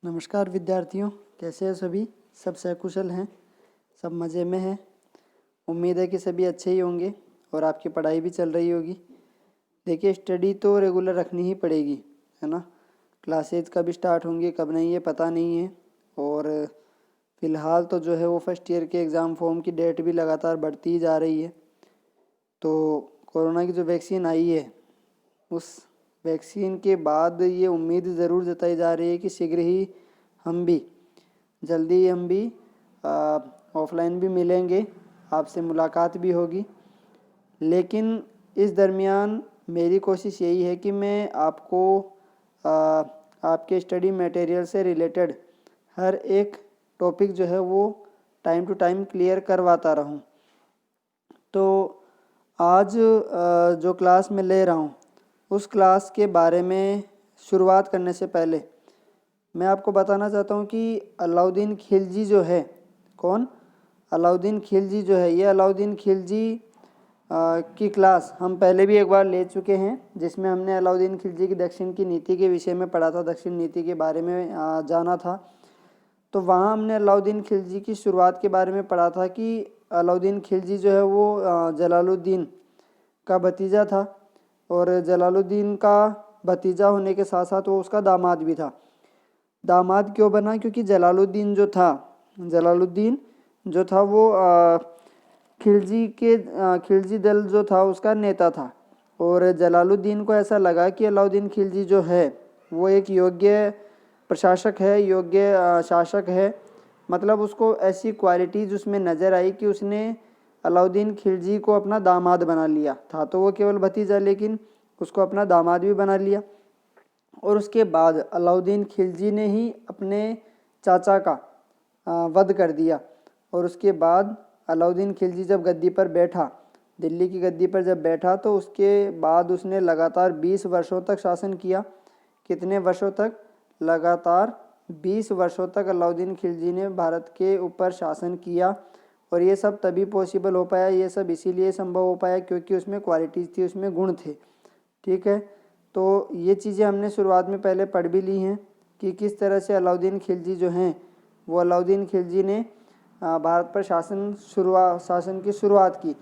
नमस्कार विद्यार्थियों, कैसे हैं सभी। सब सकुशल हैं, सब मज़े में हैं। उम्मीद है कि सभी अच्छे ही होंगे और आपकी पढ़ाई भी चल रही होगी। देखिए, स्टडी तो रेगुलर रखनी ही पड़ेगी, है ना। क्लासेज कब स्टार्ट होंगी कब नहीं, ये पता नहीं है। और फ़िलहाल तो जो है वो फर्स्ट ईयर के एग्ज़ाम फॉर्म की डेट भी लगातार बढ़ती ही जा रही है। तो कोरोना की जो वैक्सीन आई है, उस वैक्सीन के बाद ये उम्मीद ज़रूर जताई जा रही है कि शीघ्र ही हम भी जल्दी ही हम भी ऑफलाइन भी मिलेंगे, आपसे मुलाकात भी होगी। लेकिन इस दरमियान मेरी कोशिश यही है कि मैं आपको आ, आपके स्टडी मटेरियल से रिलेटेड हर एक टॉपिक जो है वो टाइम टू टाइम क्लियर करवाता रहूं। तो आज जो क्लास मैं ले रहा हूँ उस क्लास के बारे में शुरुआत करने से पहले मैं आपको बताना चाहता हूँ कि अलाउद्दीन खिलजी जो है, कौन? अलाउद्दीन खिलजी जो है, ये अलाउद्दीन खिलजी की क्लास हम पहले भी एक बार ले चुके हैं, जिसमें हमने अलाउद्दीन खिलजी की दक्षिण की नीति के विषय में पढ़ा था, दक्षिण नीति के बारे में जाना था। तो वहाँ हमने अलाउद्दीन खिलजी की शुरुआत के बारे में पढ़ा था कि अलाउद्दीन खिलजी जो है वो जलालुद्दीन का भतीजा था, और जलालुद्दीन का भतीजा होने के साथ साथ वो उसका दामाद भी था। दामाद क्यों बना? क्योंकि जलालुद्दीन जो था वो खिलजी दल जो था उसका नेता था। और जलालुद्दीन को ऐसा लगा कि अलाउद्दीन खिलजी जो है वो एक योग्य प्रशासक है, योग्य शासक है। मतलब उसको ऐसी क्वालिटीज़ उसमें नज़र आई कि उसने अलाउद्दीन खिलजी को अपना दामाद बना लिया था। तो वो केवल भतीजा, लेकिन उसको अपना दामाद भी बना लिया। और उसके बाद अलाउद्दीन खिलजी ने ही अपने चाचा का वध कर दिया। और उसके बाद अलाउद्दीन खिलजी जब गद्दी पर बैठा, दिल्ली की गद्दी पर जब बैठा, तो उसके बाद उसने लगातार 20 वर्षों तक शासन किया। कितने वर्षों तक? लगातार 20 वर्षों तक अलाउद्दीन खिलजी ने भारत के ऊपर शासन किया। और ये सब तभी पॉसिबल हो पाया, ये सब इसीलिए संभव हो पाया क्योंकि उसमें क्वालिटीज़ थी, उसमें गुण थे। ठीक है, तो ये चीज़ें हमने शुरुआत में पहले पढ़ भी ली हैं कि किस तरह से अलाउद्दीन खिलजी जो हैं वो अलाउद्दीन खिलजी ने भारत पर शासन की शुरुआत की।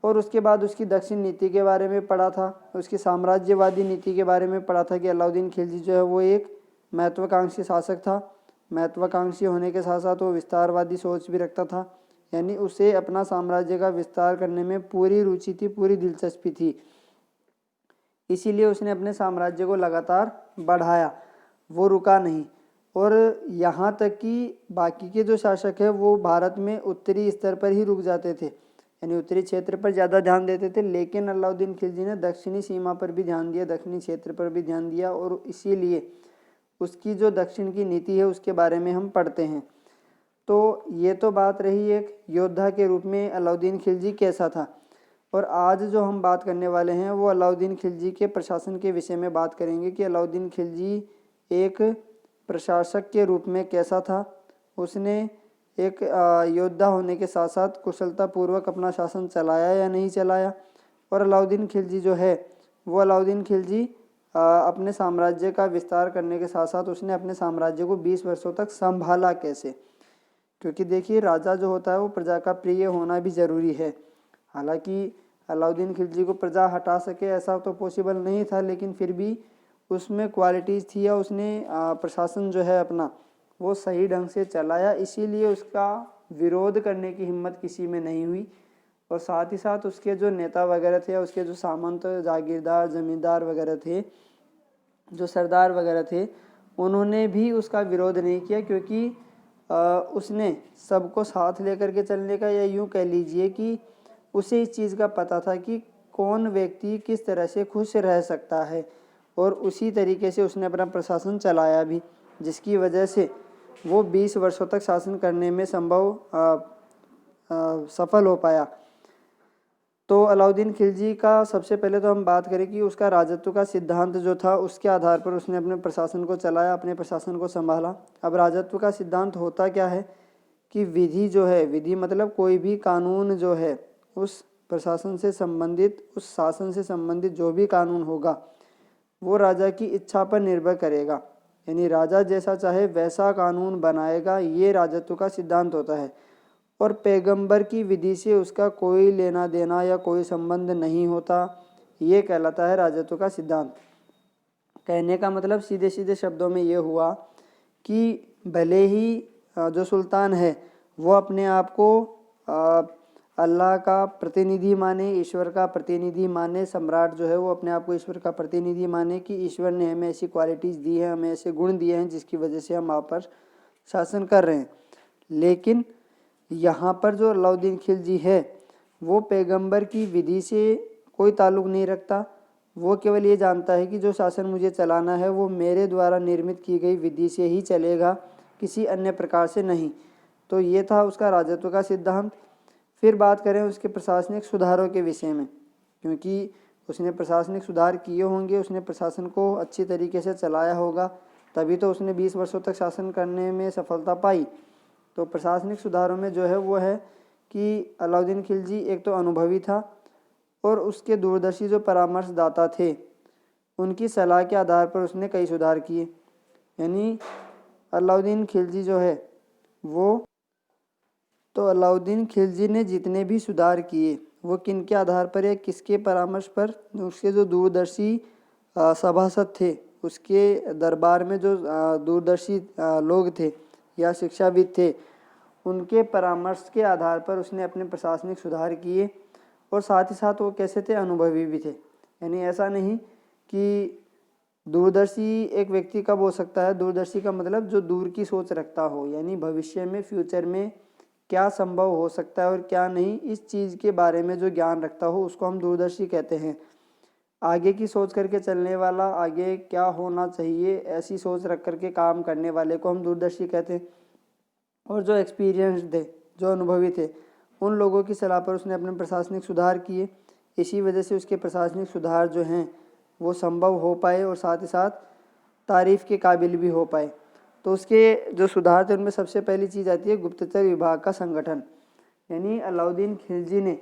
और उसके बाद उसकी दक्षिण नीति के बारे में पढ़ा था, उसकी साम्राज्यवादी नीति के बारे में पढ़ा था कि अलाउद्दीन खिलजी जो है वो एक महत्वाकांक्षी शासक था। महत्वाकांक्षी होने के साथ साथ वो विस्तारवादी सोच भी रखता था, यानी उसे अपना साम्राज्य का विस्तार करने में पूरी रुचि थी, पूरी दिलचस्पी थी। इसीलिए उसने अपने साम्राज्य को लगातार बढ़ाया, वो रुका नहीं। और यहाँ तक कि बाकी के जो शासक हैं वो भारत में उत्तरी स्तर पर ही रुक जाते थे, यानी उत्तरी क्षेत्र पर ज़्यादा ध्यान देते थे। लेकिन अलाउद्दीन खिलजी ने दक्षिणी सीमा पर भी ध्यान दिया, दक्षिणी क्षेत्र पर भी ध्यान दिया। और इसीलिए उसकी जो दक्षिण की नीति है उसके बारे में हम पढ़ते हैं। तो ये तो बात रही एक योद्धा के रूप में अलाउद्दीन खिलजी कैसा था। और आज जो हम बात करने वाले हैं वो अलाउद्दीन खिलजी के प्रशासन के विषय में बात करेंगे कि अलाउद्दीन खिलजी एक प्रशासक के रूप में कैसा था। उसने एक योद्धा होने के साथ साथ कुशलतापूर्वक अपना शासन चलाया या नहीं चलाया। और अलाउद्दीन खिलजी जो है वो अलाउद्दीन खिलजी अपने साम्राज्य का विस्तार करने के साथ साथ उसने अपने साम्राज्य को 20 वर्षों तक संभाला कैसे। क्योंकि देखिए, राजा जो होता है वो प्रजा का प्रिय होना भी ज़रूरी है। हालांकि अलाउद्दीन खिलजी को प्रजा हटा सके ऐसा तो पॉसिबल नहीं था, लेकिन फिर भी उसमें क्वालिटीज़ थी या उसने प्रशासन जो है अपना वो सही ढंग से चलाया। इसीलिए उसका विरोध करने की हिम्मत किसी में नहीं हुई। और साथ ही साथ उसके जो नेता वगैरह थे, उसके जो सामंत, जागीरदार, ज़मींदार वगैरह थे, जो सरदार वगैरह थे, उन्होंने भी उसका विरोध नहीं किया। क्योंकि उसने सबको साथ लेकर के चलने का, या यूँ कह लीजिए कि उसे इस चीज़ का पता था कि कौन व्यक्ति किस तरह से खुश रह सकता है। और उसी तरीके से उसने अपना प्रशासन चलाया भी, जिसकी वजह से वो 20 वर्षों तक शासन करने में सफल हो पाया। तो अलाउद्दीन खिलजी का सबसे पहले तो हम बात करें कि उसका राजत्व का सिद्धांत जो था उसके आधार पर उसने अपने प्रशासन को चलाया, अपने प्रशासन को संभाला। अब राजत्व का सिद्धांत होता क्या है कि विधि जो है, विधि मतलब कोई भी कानून जो है, उस प्रशासन से संबंधित, उस शासन से संबंधित जो भी कानून होगा वो राजा की इच्छा पर निर्भर करेगा। यानी राजा जैसा चाहे वैसा कानून बनाएगा, ये राजत्व का सिद्धांत होता है। और पैगंबर की विधि से उसका कोई लेना देना या कोई संबंध नहीं होता, ये कहलाता है राजत्व का सिद्धांत। कहने का मतलब सीधे सीधे शब्दों में ये हुआ कि भले ही जो सुल्तान है वो अपने आप को अल्लाह का प्रतिनिधि माने, ईश्वर का प्रतिनिधि माने, सम्राट जो है वो अपने आप को ईश्वर का प्रतिनिधि माने कि ईश्वर ने हमें ऐसी क्वालिटीज़ दी है, हमें ऐसे गुण दिए हैं जिसकी वजह से हम आप पर शासन कर रहे हैं। लेकिन यहाँ पर जो अलाउद्दीन खिलजी है वो पैगंबर की विधि से कोई ताल्लुक़ नहीं रखता। वो केवल ये जानता है कि जो शासन मुझे चलाना है वो मेरे द्वारा निर्मित की गई विधि से ही चलेगा, किसी अन्य प्रकार से नहीं। तो ये था उसका राजत्व का सिद्धांत। फिर बात करें उसके प्रशासनिक सुधारों के विषय में, क्योंकि उसने प्रशासनिक सुधार किए होंगे, उसने प्रशासन को अच्छी तरीके से चलाया होगा, तभी तो उसने 20 वर्षों तक शासन करने में सफलता पाई। तो प्रशासनिक सुधारों में जो है वो है कि अलाउद्दीन खिलजी एक तो अनुभवी था और उसके दूरदर्शी जो परामर्शदाता थे उनकी सलाह के आधार पर उसने कई सुधार किए। यानी अलाउद्दीन खिलजी जो है वो अलाउद्दीन खिलजी ने जितने भी सुधार किए वो किन के आधार पर या किसके परामर्श पर? उसके जो दूरदर्शी सभासद थे, उसके दरबार में जो दूरदर्शी लोग थे या शिक्षाविद थे, उनके परामर्श के आधार पर उसने अपने प्रशासनिक सुधार किए। और साथ ही साथ वो कैसे थे? अनुभवी भी थे। यानी ऐसा नहीं कि दूरदर्शी एक व्यक्ति कब हो सकता है? दूरदर्शी का मतलब जो दूर की सोच रखता हो, यानी भविष्य में, फ्यूचर में क्या संभव हो सकता है और क्या नहीं, इस चीज़ के बारे में जो ज्ञान रखता हो उसको हम दूरदर्शी कहते हैं। आगे की सोच करके चलने वाला, आगे क्या होना चाहिए ऐसी सोच रख करके काम करने वाले को हम दूरदर्शी कहते हैं। और जो एक्सपीरियंस थे, जो अनुभवी थे, उन लोगों की सलाह पर उसने अपने प्रशासनिक सुधार किए। इसी वजह से उसके प्रशासनिक सुधार जो हैं वो संभव हो पाए और साथ ही साथ तारीफ़ के काबिल भी हो पाए। तो उसके जो सुधार थे उनमें सबसे पहली चीज़ आती है गुप्तचर विभाग का संगठन। यानी अलाउद्दीन खिलजी ने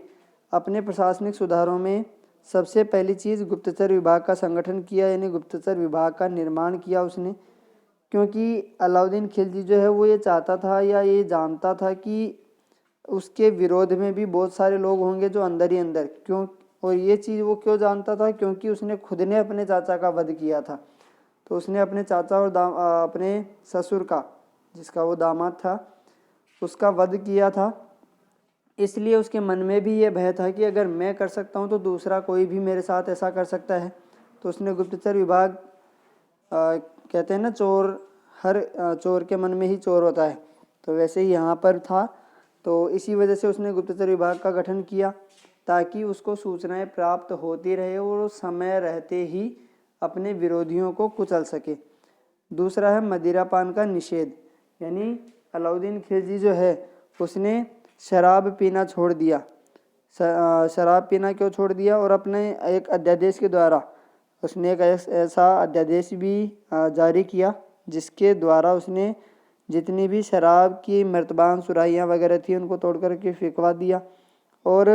अपने प्रशासनिक सुधारों में सबसे पहली चीज़ गुप्तचर विभाग का संगठन किया, यानी गुप्तचर विभाग का निर्माण किया उसने। क्योंकि अलाउद्दीन खिलजी जो है वो ये चाहता था या ये जानता था कि उसके विरोध में भी बहुत सारे लोग होंगे जो अंदर ही अंदर क्यों, और ये चीज़ वो क्यों जानता था? क्योंकि उसने खुद ने अपने चाचा का वध किया था। तो उसने अपने चाचा और अपने ससुर का, जिसका वो दामाद था, उसका वध किया था। इसलिए उसके मन में भी ये भय था कि अगर मैं कर सकता हूँ तो दूसरा कोई भी मेरे साथ ऐसा कर सकता है। तो उसने गुप्तचर विभाग, कहते हैं ना चोर, हर चोर के मन में ही चोर होता है, तो वैसे ही यहाँ पर था। तो इसी वजह से उसने गुप्तचर विभाग का गठन किया ताकि उसको सूचनाएं प्राप्त होती रहे और वो समय रहते ही अपने विरोधियों को कुचल सके। दूसरा है मदिरापान का निषेध। यानी अलाउद्दीन खिलजी जो है उसने शराब पीना छोड़ दिया। शराब पीना क्यों छोड़ दिया? और अपने एक अध्यादेश के द्वारा उसने एक ऐसा अध्यादेश भी जारी किया जिसके द्वारा उसने जितनी भी शराब की मर्तबान सुराहियाँ वगैरह थी उनको तोड़ करके फेंकवा दिया। और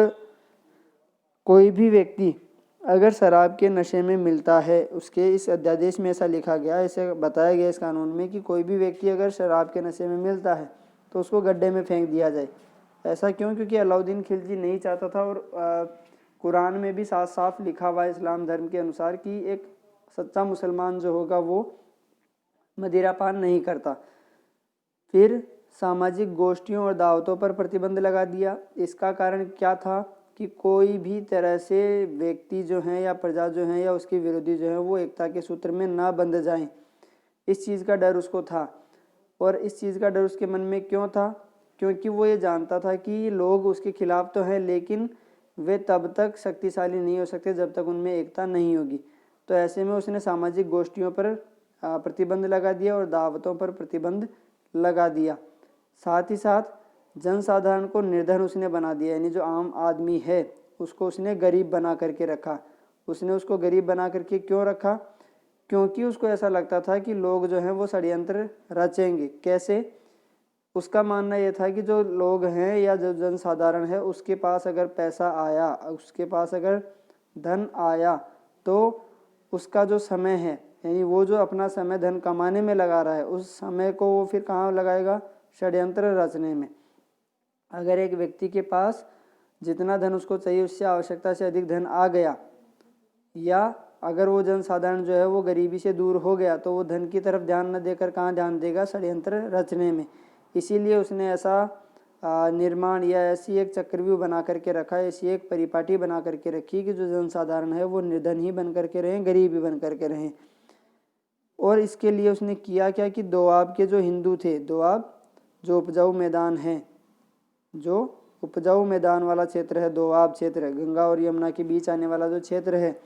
कोई भी व्यक्ति अगर शराब के नशे में मिलता है, उसके इस अध्यादेश में ऐसा लिखा गया, ऐसे बताया गया इस कानून में कि कोई भी व्यक्ति अगर शराब के नशे में मिलता है तो उसको गड्ढे में फेंक दिया जाए। ऐसा क्यों? क्योंकि अलाउद्दीन खिलजी नहीं चाहता था, और कुरान में भी साफ साफ लिखा हुआ है इस्लाम धर्म के अनुसार कि एक सच्चा मुसलमान जो होगा वो मदिरापान नहीं करता। फिर सामाजिक गोष्ठियों और दावतों पर प्रतिबंध लगा दिया। इसका कारण क्या था कि कोई भी तरह से व्यक्ति जो हैं या प्रजा जो हैं या उसके विरोधी जो हैं वो एकता के सूत्र में ना बंध जाएं, इस चीज़ का डर उसको था। और इस चीज़ का डर उसके मन में क्यों था? क्योंकि वो ये जानता था कि लोग उसके खिलाफ तो हैं लेकिन वे तब तक शक्तिशाली नहीं हो सकते जब तक उनमें एकता नहीं होगी। तो ऐसे में उसने सामाजिक गोष्ठियों पर प्रतिबंध लगा दिया और दावतों पर प्रतिबंध लगा दिया। साथ ही साथ जनसाधारण को निर्धन उसने बना दिया, यानी जो आम आदमी है उसको उसने गरीब बना करके रखा। उसने उसको गरीब बना करके क्यों रखा? क्योंकि उसको ऐसा लगता था कि लोग जो हैं वो षड्यंत्र रचेंगे। कैसे? उसका मानना यह था कि जो लोग हैं या जो जनसाधारण है उसके पास अगर पैसा आया, उसके पास अगर धन आया तो उसका जो समय है यानी वो जो अपना समय धन कमाने में लगा रहा है उस समय को वो फिर कहाँ लगाएगा, षड्यंत्र रचने में। अगर एक व्यक्ति के पास जितना धन उसको चाहिए उससे आवश्यकता से अधिक धन आ गया, या अगर वो जनसाधारण जो है वो गरीबी से दूर हो गया, तो वो धन की तरफ ध्यान न देकर कहाँ ध्यान देगा, षड्यंत्र रचने में। इसीलिए उसने ऐसा निर्माण या ऐसी एक चक्रव्यूह बना करके रखा, ऐसी एक परिपाटी बना करके रखी कि जो जनसाधारण है वो निर्धन ही बन करके रहें, गरीब ही बन करके रहें। और इसके लिए उसने किया क्या कि दोआब के जो हिंदू थे, दोआब जो उपजाऊ मैदान है, जो उपजाऊ मैदान वाला क्षेत्र है, दोआब क्षेत्र है, गंगा और यमुना के बीच आने वाला जो क्षेत्र है,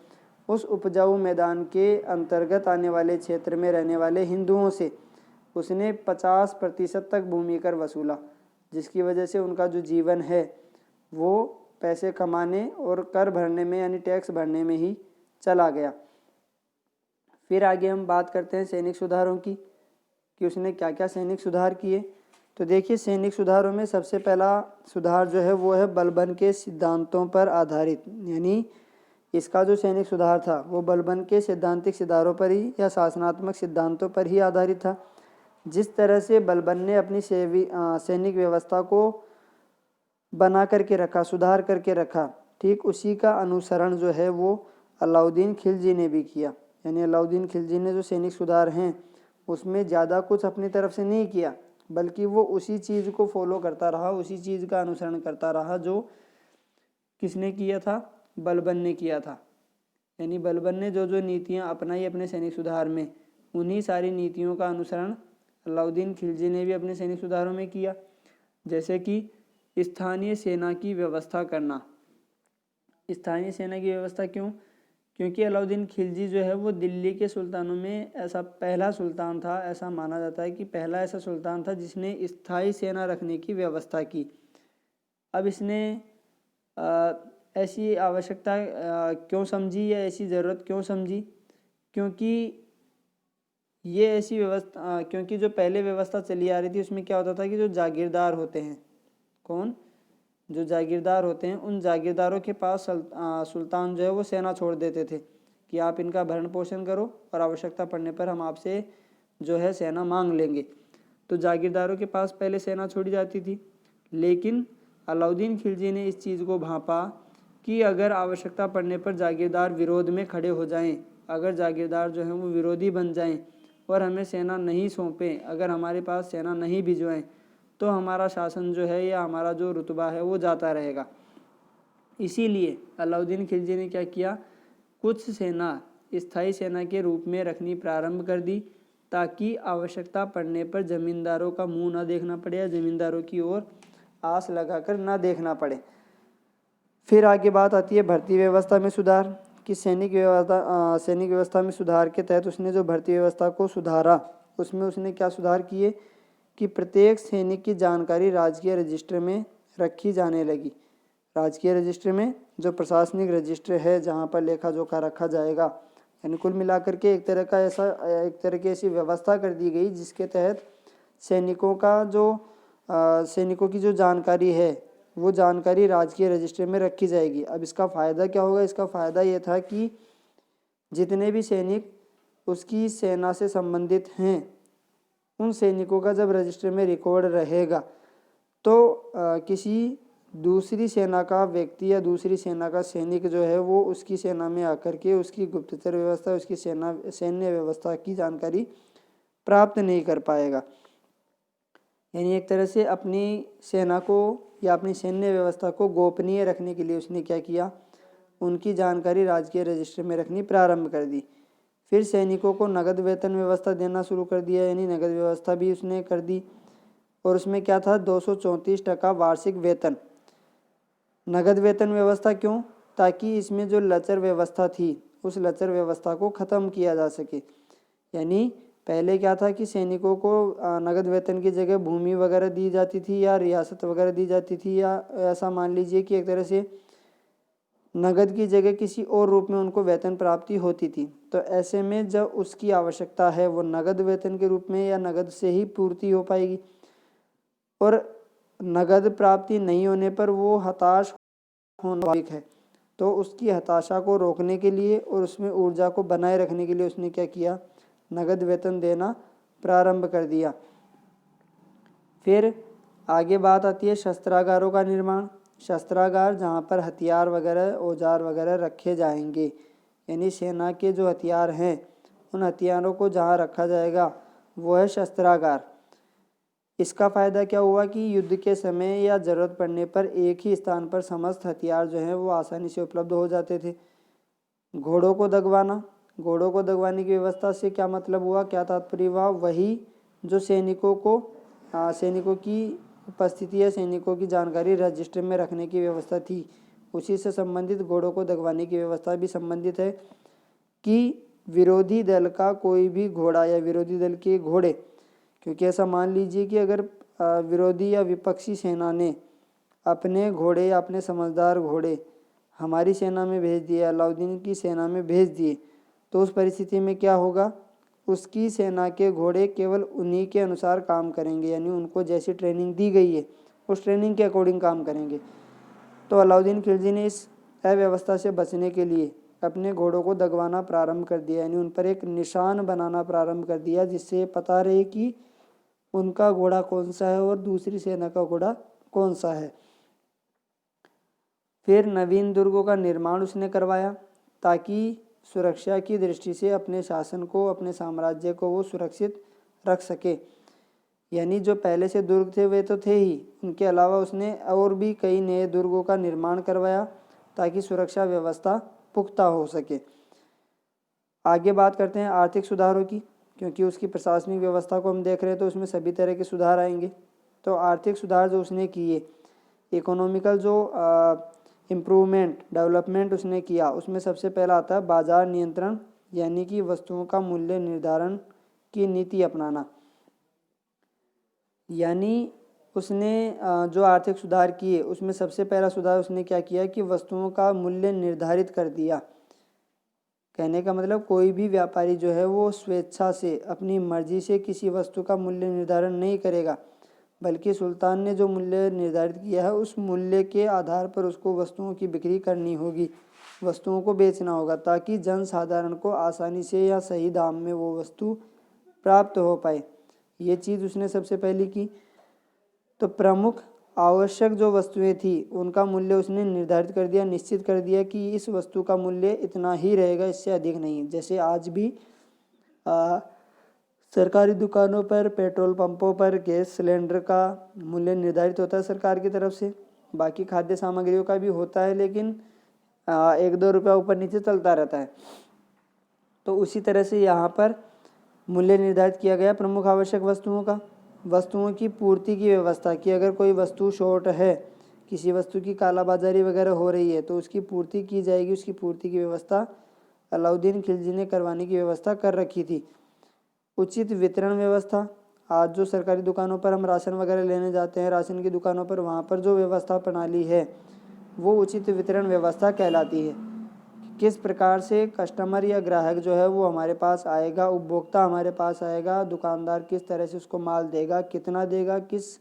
उस उपजाऊ मैदान के अंतर्गत आने वाले क्षेत्र में रहने वाले हिंदुओं से उसने 50% तक भूमि कर वसूला, जिसकी वजह से उनका जो जीवन है वो पैसे कमाने और कर भरने में यानी टैक्स भरने में ही चला गया। फिर आगे हम बात करते हैं सैनिक सुधारों की कि उसने क्या क्या सैनिक सुधार किए। तो देखिए, सैनिक सुधारों में सबसे पहला सुधार जो है वो है बलबन के सिद्धांतों पर आधारित, यानी इसका जो सैनिक सुधार था वो बलबन के सैद्धांतिक सिद्धारों पर ही या शासनात्मक सिद्धांतों पर ही आधारित था। जिस तरह से बलबन ने अपनी सैनिक व्यवस्था को बना करके रखा, सुधार करके रखा, ठीक उसी का अनुसरण जो है वो अलाउद्दीन खिलजी ने भी किया। यानी अलाउद्दीन खिलजी ने जो सैनिक सुधार हैं उसमें ज़्यादा कुछ अपनी तरफ से नहीं किया, बल्कि वो उसी चीज़ को फॉलो करता रहा, उसी चीज़ का अनुसरण करता रहा जो किसने किया था, बलबन ने किया था। यानी बलबन ने जो जो नीतियाँ अपनाई अपने सैनिक सुधार में, उन्हीं सारी नीतियों का अनुसरण अलाउद्दीन खिलजी ने भी अपने सैनिक सुधारों में किया। जैसे कि स्थानीय सेना की व्यवस्था करना। स्थानीय सेना की व्यवस्था क्यों? क्योंकि अलाउद्दीन खिलजी जो है वो दिल्ली के सुल्तानों में ऐसा पहला सुल्तान था, ऐसा माना जाता है कि पहला ऐसा सुल्तान था जिसने स्थायी सेना रखने की व्यवस्था की। अब इसने ऐसी आवश्यकता क्यों समझी या ऐसी ज़रूरत क्यों समझी? क्योंकि ये ऐसी व्यवस्था, क्योंकि जो पहले व्यवस्था चली आ रही थी उसमें क्या होता था कि जो जागीरदार होते हैं, कौन, जो जागीरदार होते हैं, उन जागीरदारों के पास सुल्तान जो है वो सेना छोड़ देते थे कि आप इनका भरण पोषण करो और आवश्यकता पड़ने पर हम आपसे जो है सेना मांग लेंगे। तो जागीरदारों के पास पहले सेना छोड़ी जाती थी। लेकिन अलाउद्दीन खिलजी ने इस चीज़ को भांपा कि अगर आवश्यकता पड़ने पर जागीरदार विरोध में खड़े हो जाएं, अगर जागीरदार जो हैं वो विरोधी बन जाएं और हमें सेना नहीं सौंपें, अगर हमारे पास सेना नहीं भिजवाएं, तो हमारा शासन जो है या हमारा जो रुतबा है वो जाता रहेगा। इसीलिए अलाउद्दीन खिलजी ने क्या किया, कुछ सेना स्थायी सेना के रूप में रखनी प्रारंभ कर दी, ताकि आवश्यकता पड़ने पर ज़मींदारों का मुंह ना देखना पड़े या ज़मींदारों की ओर आस लगाकर ना देखना पड़े। फिर आगे बात आती है भर्ती व्यवस्था में सुधार कि सैनिक व्यवस्था में सुधार के तहत उसने जो भर्ती व्यवस्था को सुधारा, उसमें उसने क्या सुधार किए कि प्रत्येक सैनिक की जानकारी राजकीय रजिस्टर में रखी जाने लगी। राजकीय रजिस्टर में जो प्रशासनिक रजिस्टर है जहाँ पर लेखा जोखा रखा जाएगा, यानी कुल मिलाकर के एक तरह की ऐसी व्यवस्था कर दी गई जिसके तहत सैनिकों की जो जानकारी है वो जानकारी राजकीय रजिस्टर में रखी जाएगी। अब इसका फ़ायदा क्या होगा? इसका फ़ायदा ये था कि जितने भी सैनिक उसकी सेना से संबंधित हैं, उन सैनिकों का जब रजिस्टर में रिकॉर्ड रहेगा तो किसी दूसरी सेना का व्यक्ति या दूसरी सेना का सैनिक जो है वो उसकी सेना में आकर के उसकी गुप्तचर व्यवस्था, उसकी सैन्य व्यवस्था की जानकारी प्राप्त नहीं कर पाएगा। यानी एक तरह से अपनी सेना को या अपनी सैन्य व्यवस्था को गोपनीय रखने के लिए उसने क्या किया, उनकी जानकारी राजकीय रजिस्टर में रखनी प्रारंभ कर दी। फिर सैनिकों को नगद वेतन व्यवस्था देना शुरू कर दिया, यानी नगद व्यवस्था भी उसने कर दी। और उसमें क्या था, 234% वार्षिक वेतन। नगद वेतन व्यवस्था क्यों? ताकि इसमें जो लचर व्यवस्था थी उस लचर व्यवस्था को ख़त्म किया जा सके। यानी पहले क्या था कि सैनिकों को नगद वेतन की जगह भूमि वगैरह दी जाती थी या रियासत वगैरह दी जाती थी, या ऐसा मान लीजिए कि एक तरह से नगद की जगह किसी और रूप में उनको वेतन प्राप्ति होती थी। तो ऐसे में जब उसकी आवश्यकता है वो नगद वेतन के रूप में या नगद से ही पूर्ति हो पाएगी, और नगद प्राप्ति नहीं होने पर वो हताश होना है। तो उसकी हताशा को रोकने के लिए और उसमें ऊर्जा को बनाए रखने के लिए उसने क्या किया, नगद वेतन देना प्रारंभ कर दिया। फिर आगे बात आती है शस्त्रागारों का निर्माण। शस्त्रागार जहाँ पर हथियार वगैरह औजार वगैरह रखे जाएंगे, यानी सेना के जो हथियार हैं उन हथियारों को जहाँ रखा जाएगा वो है शस्त्रागार। इसका फ़ायदा क्या हुआ कि युद्ध के समय या ज़रूरत पड़ने पर एक ही स्थान पर समस्त हथियार जो हैं वो आसानी से उपलब्ध हो जाते थे। घोड़ों को दगवाना, घोड़ों को दगवाने की व्यवस्था से क्या मतलब हुआ, क्या तात्पर्य हुआ, वही जो सैनिकों की उपस्थिति या सैनिकों की जानकारी रजिस्टर में रखने की व्यवस्था थी, उसी से संबंधित घोड़ों को दगवाने की व्यवस्था भी संबंधित है कि विरोधी दल का कोई भी घोड़ा या विरोधी दल के घोड़े, क्योंकि ऐसा मान लीजिए कि अगर विरोधी या विपक्षी सेना ने अपने घोड़े या अपने समझदार घोड़े हमारी सेना में भेज दिए, अलाउद्दीन की सेना में भेज दिए, तो उस परिस्थिति में क्या होगा, उसकी सेना के घोड़े केवल उन्हीं के अनुसार काम करेंगे, यानी उनको जैसी ट्रेनिंग दी गई है उस ट्रेनिंग के अकॉर्डिंग काम करेंगे। तो अलाउद्दीन खिलजी ने इस अव्यवस्था से बचने के लिए अपने घोड़ों को दगवाना प्रारंभ कर दिया, यानी उन पर एक निशान बनाना प्रारंभ कर दिया, जिससे पता रहे कि उनका घोड़ा कौन सा है और दूसरी सेना का घोड़ा कौन सा है। फिर नवीन दुर्गों का निर्माण उसने करवाया ताकि सुरक्षा की दृष्टि से अपने शासन को, अपने साम्राज्य को वो सुरक्षित रख सके। यानी जो पहले से दुर्ग थे वे तो थे ही, उनके अलावा उसने और भी कई नए दुर्गों का निर्माण करवाया ताकि सुरक्षा व्यवस्था पुख्ता हो सके। आगे बात करते हैं आर्थिक सुधारों की, क्योंकि उसकी प्रशासनिक व्यवस्था को हम देख रहे हैं तो उसमें सभी तरह के सुधार आएंगे। तो आर्थिक सुधार जो उसने किए, इकोनॉमिकल जो इम्प्रूवमेंट, डेवलपमेंट उसने किया, उसमें सबसे पहला आता है बाजार नियंत्रण, यानी कि वस्तुओं का मूल्य निर्धारण की नीति अपनाना। यानी उसने जो आर्थिक सुधार किए उसमें सबसे पहला सुधार उसने क्या किया कि वस्तुओं का मूल्य निर्धारित कर दिया। कहने का मतलब कोई भी व्यापारी जो है वो स्वेच्छा से, अपनी मर्जी से किसी वस्तु का मूल्य निर्धारण नहीं करेगा, बल्कि सुल्तान ने जो मूल्य निर्धारित किया है उस मूल्य के आधार पर उसको वस्तुओं की बिक्री करनी होगी, वस्तुओं को बेचना होगा, ताकि जन साधारण को आसानी से या सही दाम में वो वस्तु प्राप्त हो पाए। ये चीज़ उसने सबसे पहले की। तो प्रमुख आवश्यक जो वस्तुएं थी उनका मूल्य उसने निर्धारित कर दिया, निश्चित कर दिया कि इस वस्तु का मूल्य इतना ही रहेगा, इससे अधिक नहीं। जैसे आज भी सरकारी दुकानों पर, पेट्रोल पंपों पर गैस सिलेंडर का मूल्य निर्धारित होता है सरकार की तरफ से, बाकी खाद्य सामग्रियों का भी होता है, लेकिन 1-2 रुपया ऊपर नीचे चलता रहता है। तो उसी तरह से यहाँ पर मूल्य निर्धारित किया गया प्रमुख आवश्यक वस्तुओं का। वस्तुओं की पूर्ति की व्यवस्था की, अगर कोई वस्तु शॉर्ट है, किसी वस्तु की कालाबाजारी वगैरह हो रही है तो उसकी पूर्ति की जाएगी। उसकी पूर्ति की व्यवस्था अलाउद्दीन खिलजी ने करवाने की व्यवस्था कर रखी थी। उचित वितरण व्यवस्था, आज जो सरकारी दुकानों पर हम राशन वगैरह लेने जाते हैं, राशन की दुकानों पर, वहाँ पर जो व्यवस्था प्रणाली है वो उचित वितरण व्यवस्था कहलाती है। किस प्रकार से कस्टमर या ग्राहक जो है वो हमारे पास आएगा, उपभोक्ता हमारे पास आएगा, दुकानदार किस तरह से उसको माल देगा, कितना देगा, किस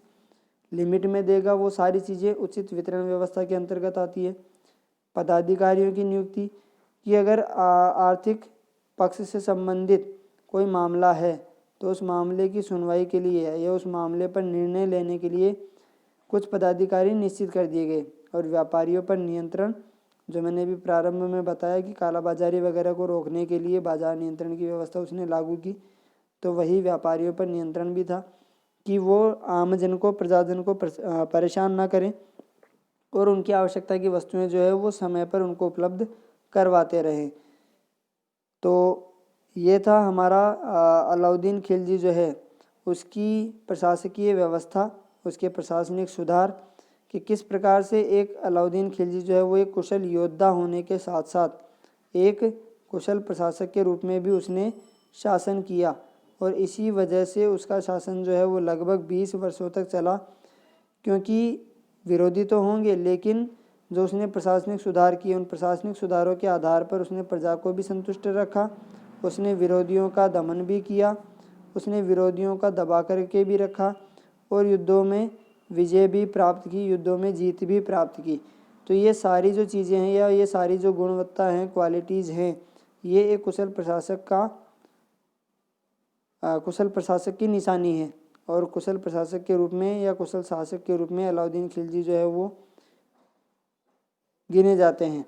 लिमिट में देगा, वो सारी चीज़ें उचित वितरण व्यवस्था के अंतर्गत आती है। पदाधिकारियों की नियुक्ति, कि अगर आर्थिक पक्ष से संबंधित कोई मामला है तो उस मामले की सुनवाई के लिए या उस मामले पर निर्णय लेने के लिए कुछ पदाधिकारी निश्चित कर दिए गए। और व्यापारियों पर नियंत्रण, जो मैंने अभी प्रारंभ में बताया कि कालाबाजारी वगैरह को रोकने के लिए बाजार नियंत्रण की व्यवस्था उसने लागू की, तो वही व्यापारियों पर नियंत्रण भी था कि वो आमजन को, प्रजाजन को परेशान ना करें और उनकी आवश्यकता की वस्तुएं जो है वो समय पर उनको उपलब्ध करवाते रहें। तो ये था हमारा अलाउद्दीन खिलजी जो है उसकी प्रशासकीय व्यवस्था, उसके प्रशासनिक सुधार, कि किस प्रकार से एक अलाउद्दीन खिलजी जो है वो एक कुशल योद्धा होने के साथ साथ एक कुशल प्रशासक के रूप में भी उसने शासन किया। और इसी वजह से उसका शासन जो है वो लगभग 20 वर्षों तक चला, क्योंकि विरोधी तो होंगे लेकिन जो उसने प्रशासनिक सुधार किए, उन प्रशासनिक सुधारों के आधार पर उसने प्रजा को भी संतुष्ट रखा, उसने विरोधियों का दमन भी किया, उसने विरोधियों का दबा करके भी रखा और युद्धों में विजय भी प्राप्त की, युद्धों में जीत भी प्राप्त की। तो ये सारी जो चीज़ें हैं या ये सारी जो गुणवत्ता हैं, क्वालिटीज़ हैं, ये एक कुशल प्रशासक की निशानी है। और कुशल प्रशासक के रूप में या कुशल शासक के रूप में अलाउद्दीन खिलजी जो है वो गिने जाते हैं।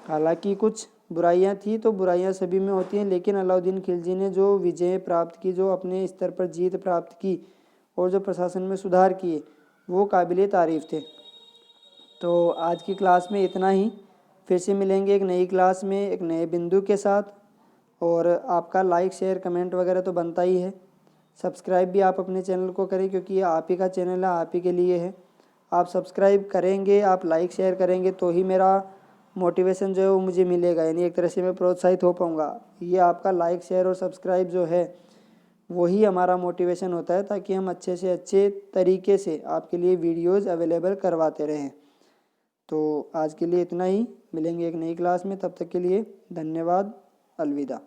हालांकि कुछ बुराइयां थी, तो बुराइयां सभी में होती हैं, लेकिन अलाउद्दीन खिलजी ने जो विजय प्राप्त की, जो अपने स्तर पर जीत प्राप्त की और जो प्रशासन में सुधार किए, वो काबिले तारीफ़ थे। तो आज की क्लास में इतना ही। फिर से मिलेंगे एक नई क्लास में एक नए बिंदु के साथ। और आपका लाइक शेयर कमेंट वगैरह तो बनता ही है। सब्सक्राइब भी आप अपने चैनल को करें, क्योंकि ये आप ही का चैनल है, आप ही के लिए है। आप सब्सक्राइब करेंगे, आप लाइक शेयर करेंगे तो ही मेरा मोटिवेशन जो है वो मुझे मिलेगा, यानी एक तरह से मैं प्रोत्साहित हो पाऊँगा। ये आपका लाइक शेयर और सब्सक्राइब जो है वही हमारा मोटिवेशन होता है, ताकि हम अच्छे से अच्छे तरीके से आपके लिए वीडियोज़ अवेलेबल करवाते रहें। तो आज के लिए इतना ही। मिलेंगे एक नई क्लास में, तब तक के लिए धन्यवाद। अलविदा।